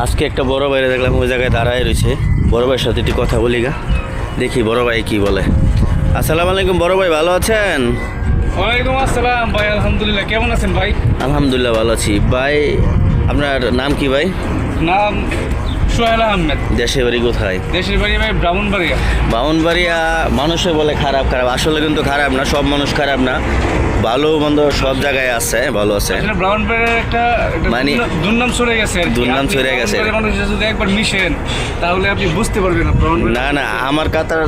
আজকে একটা বড় ভাইরে দেখলাম ওই জায়গায় দাঁড়ায় রয়েছে। বড় ভাইয়ের সাথে একটু কথা বলি গা, দেখি বড় ভাই কি বলে। আসসালামু আলাইকুম বড় ভাই, ভালো আছেন? ওয়ালাইকুম আসসালাম ভাই, আলহামদুলিল্লাহ। কেমন আছেন ভাই? আলহামদুলিল্লাহ ভালো আছি। ভাই আপনার নাম কি ভাই? নাম সোহেল আহমেদ। দেশের বাড়ি কোথায়? দেশের বাড়ি ভাই ব্রাহ্মণবাড়িয়া। বামনবাড়িয়া। মানুষে বলে খারাপ খারাপ, আসলে কিন্তু খারাপ না, সব মানুষ খারাপ না, ভালো মন্দ সব জায়গায় আছে, ভালো আছে। আসলে ব্রাহ্মণবাড়িয়ার একটা মানে দুর্নাম ছড়ে গেছে আর কি। দুর্নাম আপনি ছড়ে গেছে। ব্রাহ্মণবাড়িয়ার মানুষের সাথে যদি একবার মিশেন তাহলে আপনি বুঝতে পারবেন না ব্রাহ্মণবাড়িয়া। না না, আমার কাতার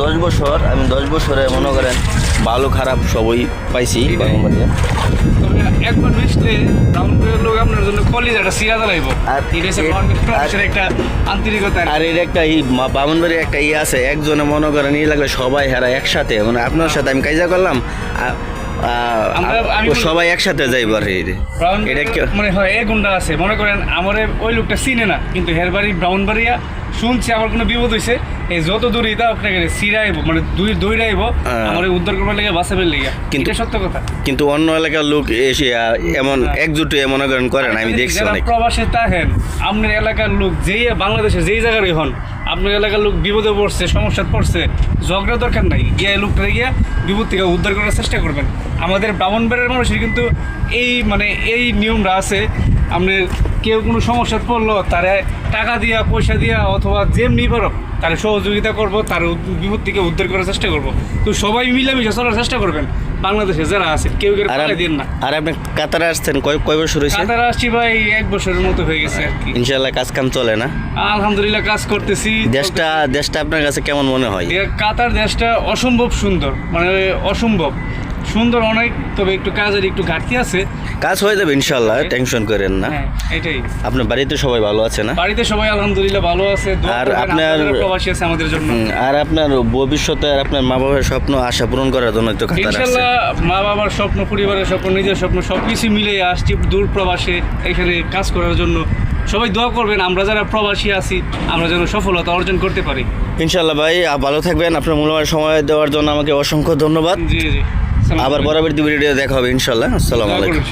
10 বছর, আমি 10 বছরে মনে করেন ভালো খারাপ সবই পাইছি বামনবাড়িয়া। তবে একবার মিশলে ব্রাহ্মণবাড়িয়ার লোক আপনার জন্য কলিজাটা সিরা দাঁড়াইব। আর এটা হচ্ছে ব্রাহ্মণবাড়িয়ার মানুষের একটা আন্তরিকতা। আর এর একটা বামনবাড়ির একটা আছে, একজনে মনে করেন লাগলে সবাই হারা একসাথে, মানে আপনার সাথে আমি কাজা করলাম সবাই একসাথে যাইব। আর এটা মানে হয় এক গুন্ডা আছে, মনে করেন আমার ওই লোকটা চিনে না, কিন্তু হের বাড়ি ব্রাহ্মণবাড়িয়া, শুনছি আমার কোনো বিপদ হয়েছে, এই যত দূরই তা আপনাকে সিরাইব, মানে দৌড়াইব আমার উদ্ধার করবার লেগে, বাঁচাবার লেগে। কিন্তু সত্য কথা, কিন্তু অন্য এলাকার লোক এসে এমন একজুটে মনে করেন করে না, আমি দেখছি অনেক। প্রবাসে তাহেন আপনার এলাকার লোক যেই বাংলাদেশে যেই জায়গারই হন, আপনার এলাকার লোক বিপদে পড়ছে, সমস্যা পড়ছে, ঝগড়া দরকার নাই, গিয়ে লোকটা গিয়ে বিপদ থেকে উদ্ধার করার চেষ্টা করবেন। আমাদের ব্রাহ্মণবাড়িয়ার মানুষের কিন্তু এই নিয়মটা আছে। আপনার কেউ কোনো সমস্যা পড়লো, তারা টাকা দিয়া, পয়সা দিয়া, অথবা যেমনি পারো তারা সহযোগিতা করবো, তার বিপদ থেকে উদ্ধার করার চেষ্টা করবো। তো সবাই মিলেমিশে চলার চেষ্টা করবেন বাংলাদেশে যারা আছে, কেউ দিন না। আর আপনি কাতারে আসছেন কয় বছর হয়েছে? কাতারে আসছি ভাই 1 বছরের মতো হয়ে গেছে আর কি। ইনশাআল্লাহ কাজ কাম চলে না? আলহামদুলিল্লাহ কাজ করতেছি। দেশটা আপনার কাছে কেমন মনে হয়? কাতার দেশটা অসম্ভব সুন্দর, মানে অসম্ভব সুন্দর অনেক, তবে একটু কাজের একটু ঘাটতি আছে। কাজ হয়ে যাবে ইনশাআল্লাহ, টেনশন করেন না। হ্যাঁ, এটাই। আপনার বাড়িতে সবাই ভালো আছে না? বাড়িতে সবাই আলহামদুলিল্লাহ ভালো আছে। আর আপনার প্রবাসী আছে আমাদের জন্য। আর আপনার ভবিষ্যতে আর আপনার মা বাবার স্বপ্ন আশা পূরণ করার জন্য তো কাতার আসছে। ইনশাআল্লাহ মা বাবার স্বপ্ন, পরিবারের স্বপ্ন, নিজের স্বপ্ন সবকিছু মিলে আসছি দূর প্রবাসে এখানে কাজ করার জন্য। সবাই দোয়া করবেন আমরা যারা প্রবাসী আছি আমরা যেন সফলতা অর্জন করতে পারি ইনশাআল্লাহ। ভাই ভালো থাকবেন, আপনার মূল্যবান সময় দেওয়ার জন্য আমাকে অসংখ্য ধন্যবাদ। জি জি। আবার পরবর্তী ভিডিও দেখা হবে ইনশাআল্লাহ। আসসালামু আলাইকুম।